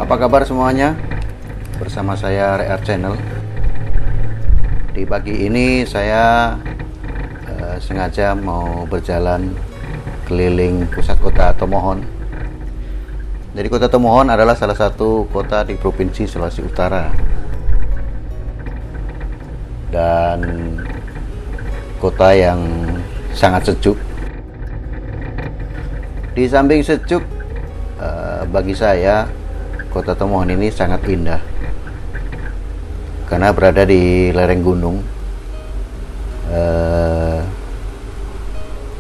Apa kabar semuanya? Bersama saya RR Channel. Di pagi ini saya sengaja mau berjalan keliling pusat kota Tomohon. Jadi kota Tomohon adalah salah satu kota di Provinsi Sulawesi Utara. Dan kota yang sangat sejuk. Di samping sejuk, bagi saya kota Tomohon ini sangat indah karena berada di lereng gunung.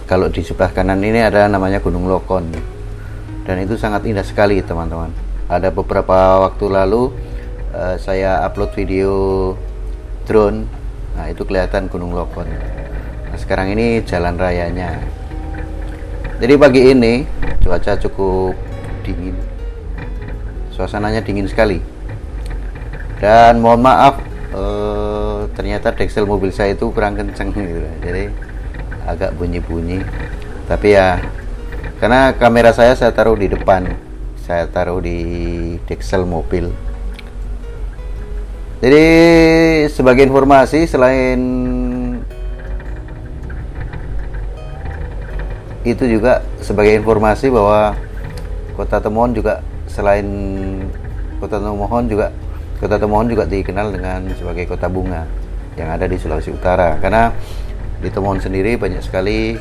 Kalau di sebelah kanan ini ada namanya Gunung Lokon, dan itu sangat indah sekali teman-teman. Ada beberapa waktu lalu saya upload video drone, nah itu kelihatan Gunung Lokon. Nah, sekarang ini jalan rayanya. Jadi pagi ini cuaca cukup dingin, suasananya dingin sekali. Dan mohon maaf, ternyata deksel mobil saya itu kurang kenceng gitu, jadi agak bunyi-bunyi. Tapi ya, karena kamera saya taruh di depan, saya taruh di deksel mobil. Jadi sebagai informasi, selain itu juga sebagai informasi bahwa Kota Tomohon juga, selain Kota Tomohon juga dikenal dengan sebagai kota bunga yang ada di Sulawesi Utara, karena di Tomohon sendiri banyak sekali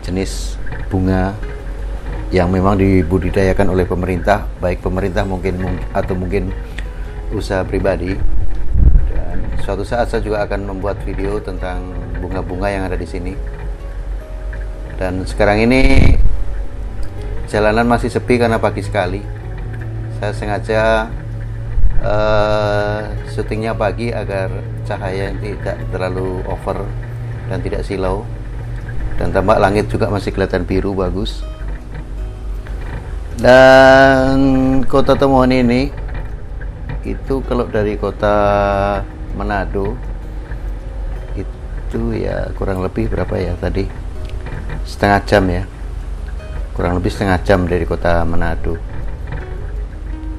jenis bunga yang memang dibudidayakan oleh pemerintah, baik pemerintah mungkin usaha pribadi. Dan suatu saat saya juga akan membuat video tentang bunga-bunga yang ada di sini. Dan sekarang ini jalanan masih sepi karena pagi sekali. Saya sengaja syutingnya pagi agar cahaya tidak terlalu over dan tidak silau. Dan tambah langit juga masih kelihatan biru bagus. Dan kota Tomohon ini itu kalau dari kota Manado itu ya kurang lebih berapa ya tadi? Setengah jam ya, kurang lebih setengah jam dari kota Manado.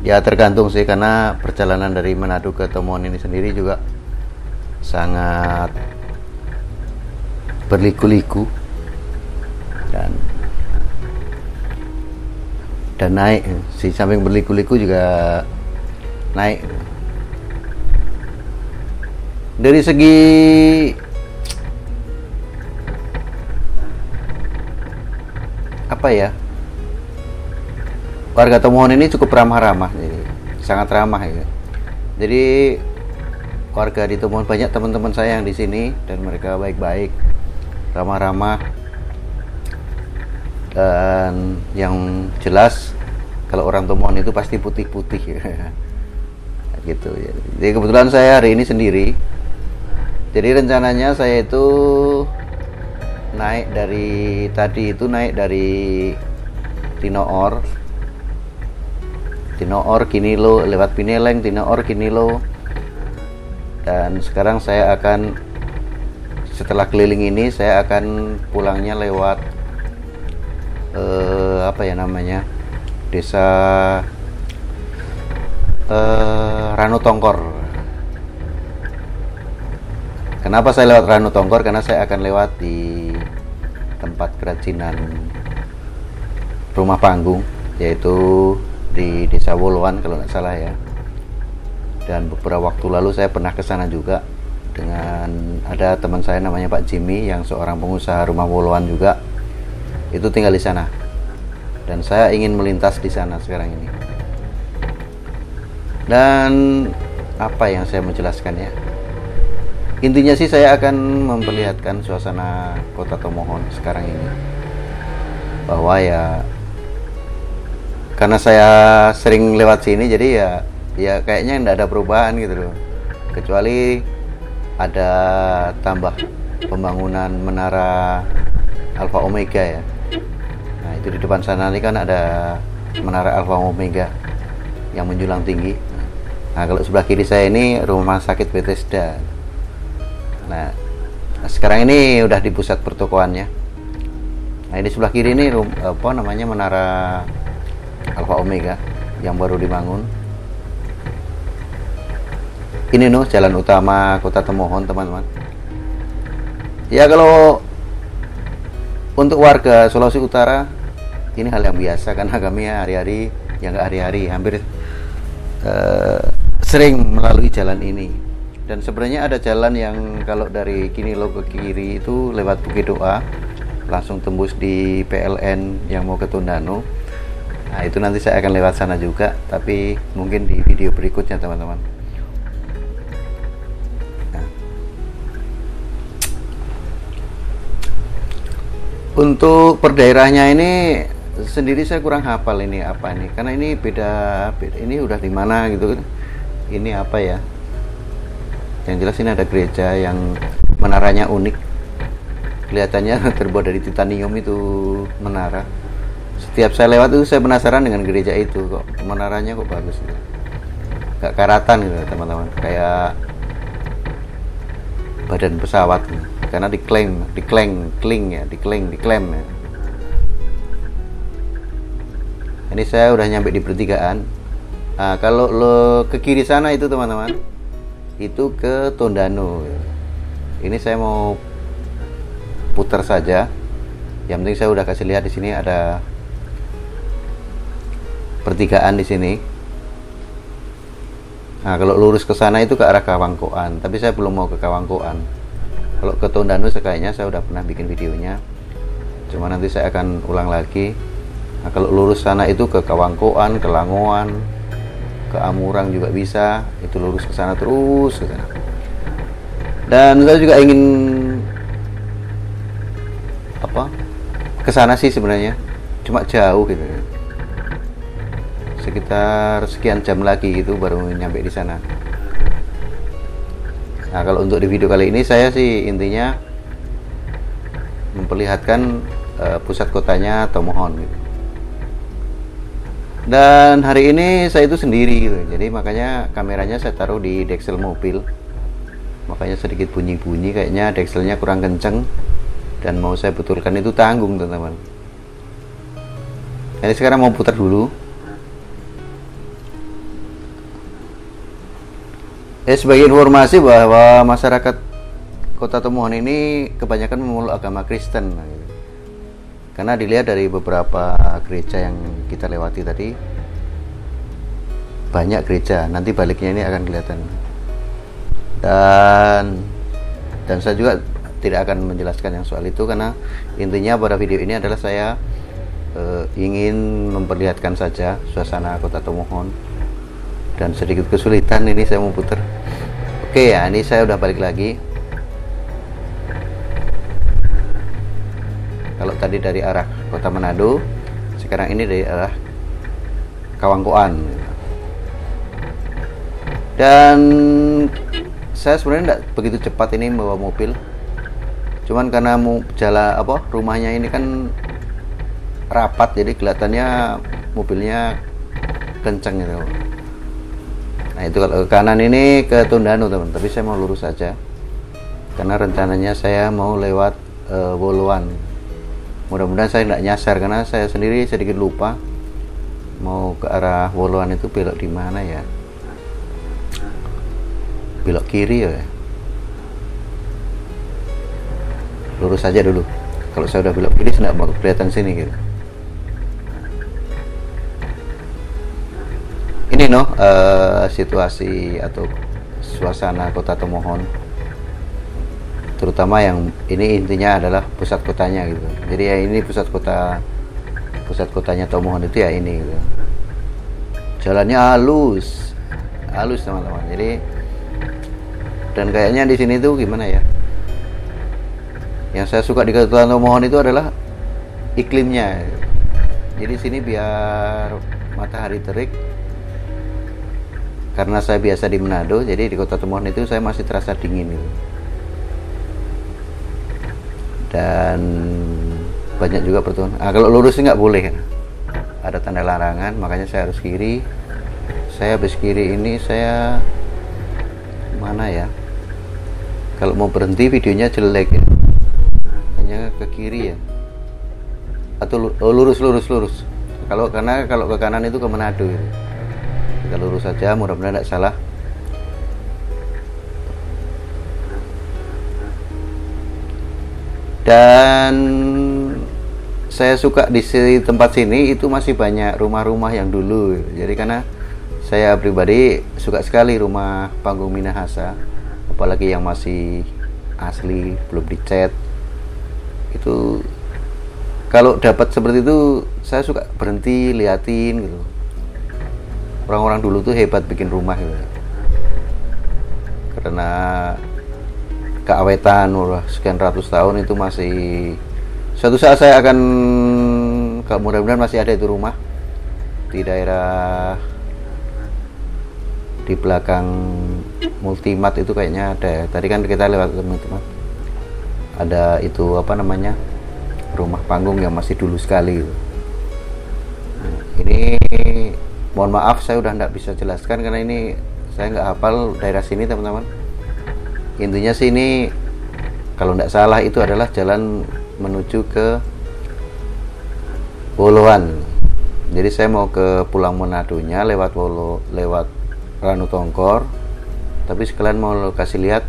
Ya tergantung sih, karena perjalanan dari Manado ke Tomohon ini sendiri juga sangat berliku-liku dan naik. Si samping berliku-liku juga naik. Dari segi apa ya, warga Tomohon ini cukup ramah-ramah, jadi sangat ramah ya. Jadi warga di Tomohon, banyak teman-teman saya yang di sini dan mereka baik-baik, ramah-ramah, dan yang jelas kalau orang Tomohon itu pasti putih-putih gitu ya. Jadi kebetulan saya hari ini sendiri. Jadi rencananya saya itu naik dari Tinoor, Kinilo, lewat Pineleng, Tinoor, Kinilo. Dan sekarang saya akan, setelah keliling ini, saya akan pulangnya lewat desa Ranutongkor. Kenapa saya lewat Ranutongkor? Karena saya akan lewat di tempat kerajinan rumah panggung, yaitu di Desa Woloan kalau nggak salah ya. Dan beberapa waktu lalu saya pernah ke sana juga dengan ada teman saya namanya Pak Jimmy, yang seorang pengusaha rumah Woloan juga. Itu tinggal di sana. Dan saya ingin melintas di sana sekarang ini. Dan apa yang saya menjelaskan ya? Intinya sih saya akan memperlihatkan suasana kota Tomohon sekarang ini, bahwa ya karena saya sering lewat sini, jadi ya kayaknya tidak ada perubahan gitu loh, kecuali ada tambah pembangunan menara Alpha Omega ya. Nah itu di depan sana ini kan ada menara Alpha Omega yang menjulang tinggi. Nah kalau sebelah kiri saya ini rumah sakit Bethesda. Nah sekarang ini udah di pusat pertokoannya. Nah di sebelah kiri ini menara Alpha Omega. yang baru dibangun. Ini jalan utama Kota Tomohon, teman-teman. Ya, kalau untuk warga Sulawesi Utara ini hal yang biasa, karena kami hari-hari, ya nggak hari-hari, hampir sering melalui jalan ini. Dan sebenarnya ada jalan yang kalau dari Kinilo ke kiri itu lewat Bukit Doa, langsung tembus di PLN yang mau ke Tondano. Nah, itu nanti saya akan lewat sana juga, tapi mungkin di video berikutnya, teman-teman. Untuk per daerahnya ini sendiri saya kurang hafal ini apa nih, karena ini beda ini udah di mana gitu. Ini apa ya? Yang jelas ini ada gereja yang menaranya unik. Kelihatannya terbuat dari titanium itu menara. Setiap saya lewat itu saya penasaran dengan gereja itu, kok menaranya kok bagus gitu. Gak karatan gitu, teman-teman. Kayak badan pesawat gitu. Karena diklaim ya. Ini saya udah nyampe di pertigaan. Nah, kalau lo ke kiri sana itu, teman-teman, itu ke Tondano. Ini saya mau putar saja. Yang penting saya udah kasih lihat di sini ada pertigaan di sini. Nah, kalau lurus ke sana itu ke arah Kawangkoan, tapi saya belum mau ke Kawangkoan. Kalau ke Tondano kayaknya saya udah pernah bikin videonya, cuma nanti saya akan ulang lagi. Nah, kalau lurus sana itu ke Kawangkoan, ke Langoan, ke Amurang juga bisa. Itu lurus ke sana terus ke sana. Dan saya juga ingin ke sana sih sebenarnya, cuma jauh gitu. Sekitar sekian jam lagi itu baru nyampe di sana. Nah, kalau untuk di video kali ini saya sih intinya memperlihatkan pusat kotanya Tomohon gitu. Dan hari ini saya itu sendiri gitu. Jadi makanya kameranya saya taruh di deksel mobil. Makanya sedikit bunyi-bunyi, kayaknya dekselnya kurang kenceng dan mau saya betulkan itu tanggung, teman-teman. Ini sekarang mau putar dulu. Sebagai informasi bahwa masyarakat Kota Tomohon ini kebanyakan memeluk agama Kristen, karena dilihat dari beberapa gereja yang kita lewati tadi, banyak gereja. Nanti baliknya ini akan kelihatan. Dan saya juga tidak akan menjelaskan yang soal itu, karena intinya pada video ini adalah saya ingin memperlihatkan saja suasana Kota Tomohon. Dan sedikit kesulitan ini saya mau putar. Oke ya, ini saya udah balik lagi. Kalau tadi dari arah Kota Manado, sekarang ini dari arah Kawangkoan. Dan saya sebenarnya tidak begitu cepat ini membawa mobil. Cuman karena rumahnya ini kan rapat, jadi kelihatannya mobilnya kenceng gitu. Nah, itu kalau ke kanan ini ke Tondano, teman. Tapi saya mau lurus saja, karena rencananya saya mau lewat Woluan. Mudah-mudahan saya tidak nyasar, karena saya sendiri sedikit lupa mau ke arah Woluan itu belok di mana ya. Belok kiri ya. Lurus saja dulu. Kalau saya udah belok kiri, saya tidak mau kelihatan sini gitu. Ini situasi atau suasana Kota Tomohon, terutama yang ini intinya adalah pusat kotanya gitu. Jadi ya ini pusat kotanya Tomohon itu ya ini gitu. Jalannya halus teman-teman. Jadi dan kayaknya di sini tuh gimana ya? Yang saya suka di Kota Tomohon itu adalah iklimnya. Jadi sini biar matahari terik. Karena saya biasa di Manado, jadi di Kota Tomohon itu saya masih terasa dingin gitu. Dan banyak juga pertemuan. Kalau lurus nggak boleh, ada tanda larangan, makanya saya harus kiri. Saya habis kiri ini saya mana ya? Kalau mau berhenti videonya jelek ya. Hanya ke kiri ya. Atau lurus. Kalau ke kanan itu ke Manado gitu. Kita lurus saja, mudah-mudahan tidak salah. Dan saya suka di tempat sini itu masih banyak rumah-rumah yang dulu. Jadi karena saya pribadi suka sekali rumah panggung Minahasa, apalagi yang masih asli, belum dicat. Itu kalau dapat seperti itu saya suka berhenti liatin gitu. Orang-orang dulu tuh hebat bikin rumah gitu. Karena keawetan udah sekian ratus tahun itu masih, suatu saat saya akan, mudah-mudahan masih ada itu rumah di daerah di belakang Multimat itu kayaknya ada. Tadi kan kita lewat Multimat, ada itu apa namanya, rumah panggung yang masih dulu sekali. Nah, ini mohon maaf saya udah nggak bisa jelaskan karena ini saya nggak hafal daerah sini teman-teman. Intinya sih ini kalau tidak salah itu adalah jalan menuju ke Woloan. Jadi saya mau ke Pulau Manadonya lewat lewat Ranu Tongkor. Tapi sekalian mau kasih lihat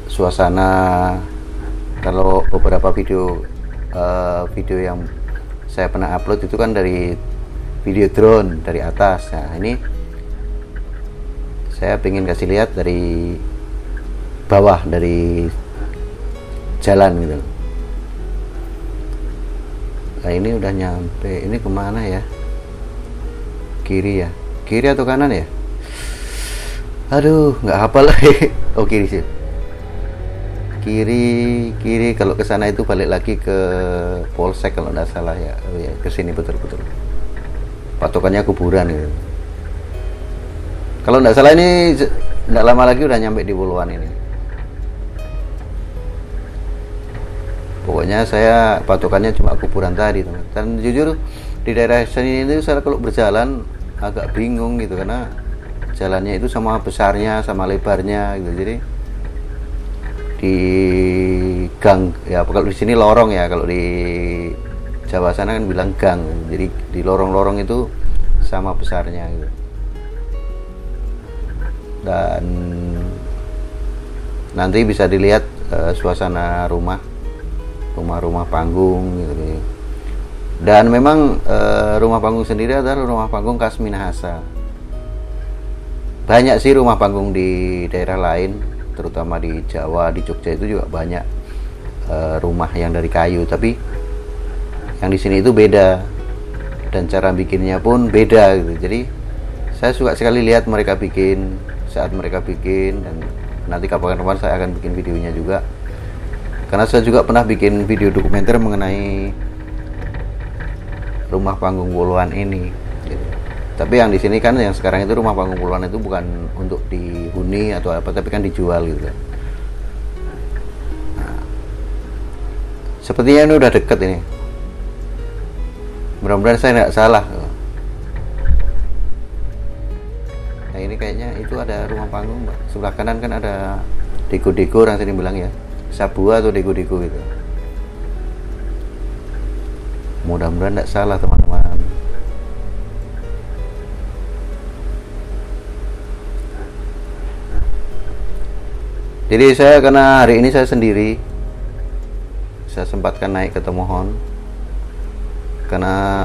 suasana. Kalau beberapa video yang saya pernah upload itu kan dari video drone dari atas. Nah ini saya pengen kasih lihat dari bawah, dari jalan gitu. Nah ini udah nyampe. Ini kemana ya? Kiri ya? Kiri atau kanan ya? Aduh, nggak hafal lagi. Oh kiri sih. Kiri. Kalau ke sana itu balik lagi ke Polsek kalau nggak salah ya. Oh ya, ke sini betul-betul. Patokannya kuburan gitu. Kalau nggak salah ini nggak lama lagi udah nyampe di Woloan ini. Pokoknya saya patokannya cuma kuburan tadi teman. Dan jujur di daerah sini itu saya kalau berjalan agak bingung gitu karena jalannya itu sama besarnya sama lebarnya gitu. Jadi di gang ya, kalau di sini lorong ya, kalau di Jawa sana kan bilang gang. Jadi di lorong-lorong itu sama besarnya gitu. Dan nanti bisa dilihat suasana rumah panggung gitu. Dan memang rumah panggung sendiri adalah rumah panggung khas Minahasa. Banyak sih rumah panggung di daerah lain, terutama di Jawa, di Jogja itu juga banyak rumah yang dari kayu, tapi yang di sini itu beda dan cara bikinnya pun beda gitu. Jadi saya suka sekali lihat mereka bikin, saat mereka bikin, dan nanti kapan-kapan saya akan bikin videonya juga karena saya juga pernah bikin video dokumenter mengenai rumah panggung Woloan ini gitu. Tapi yang di sini kan yang sekarang itu rumah panggung Woloan itu bukan untuk dihuni atau apa, tapi kan dijual gitu. Nah, sepertinya ini udah deket ini, mudah-mudahan saya nggak salah. Nah ini kayaknya itu ada rumah panggung, sebelah kanan kan ada deko-deko, orang sini bilang ya sabua atau deko-deko gitu. Mudah-mudahan tidak salah teman-teman. Jadi saya, karena hari ini saya sendiri, saya sempatkan naik ke Tomohon karena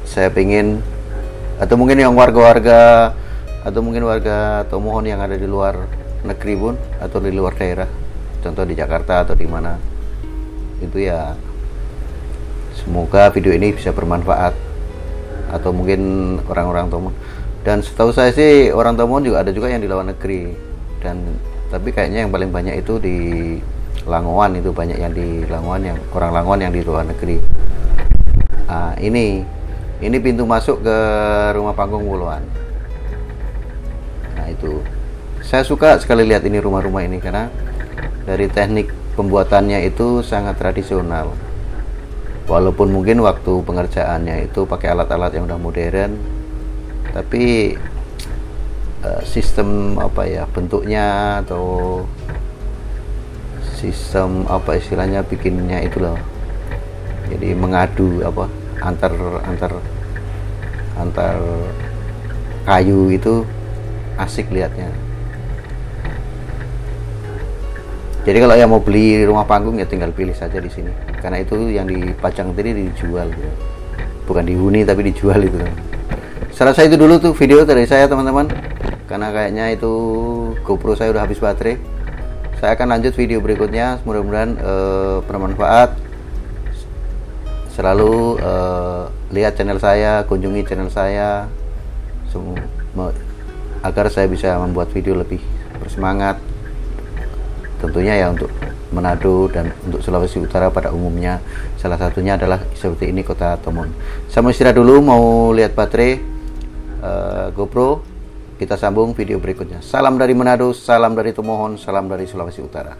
saya pengen, atau mungkin yang warga-warga atau mungkin warga Tomohon yang ada di luar negeri pun atau di luar daerah, contoh di Jakarta atau di mana itu ya, semoga video ini bisa bermanfaat atau mungkin orang-orang Tomohon. Dan setahu saya sih orang Tomohon juga ada juga yang di luar negeri, dan tapi kayaknya yang paling banyak itu di Langowan, itu banyak yang di Langowan, yang orang Langowan yang di luar negeri. Nah, ini pintu masuk ke rumah panggung Woloan. Nah itu saya suka sekali lihat ini rumah-rumah ini karena dari teknik pembuatannya itu sangat tradisional. Walaupun mungkin waktu pengerjaannya itu pakai alat-alat yang udah modern, tapi sistem apa ya, bentuknya atau sistem apa istilahnya bikinnya itu loh, jadi mengadu apa, antar antar kayu itu asik lihatnya. Jadi kalau yang mau beli rumah panggung ya tinggal pilih saja di sini, karena itu yang dipajang tadi dijual gitu. Bukan dihuni tapi dijual itu. Saya rasa itu dulu tuh video dari saya teman-teman, karena kayaknya itu GoPro saya udah habis baterai. Saya akan lanjut video berikutnya, mudah-mudahan bermanfaat. Selalu lihat channel saya, kunjungi channel saya agar saya bisa membuat video lebih bersemangat, tentunya ya untuk Manado dan untuk Sulawesi Utara pada umumnya. Salah satunya adalah seperti ini, Kota Tomon. Saya mau istirahat dulu, mau lihat baterai GoPro. Kita sambung video berikutnya. Salam dari Manado, salam dari Tomohon, salam dari Sulawesi Utara.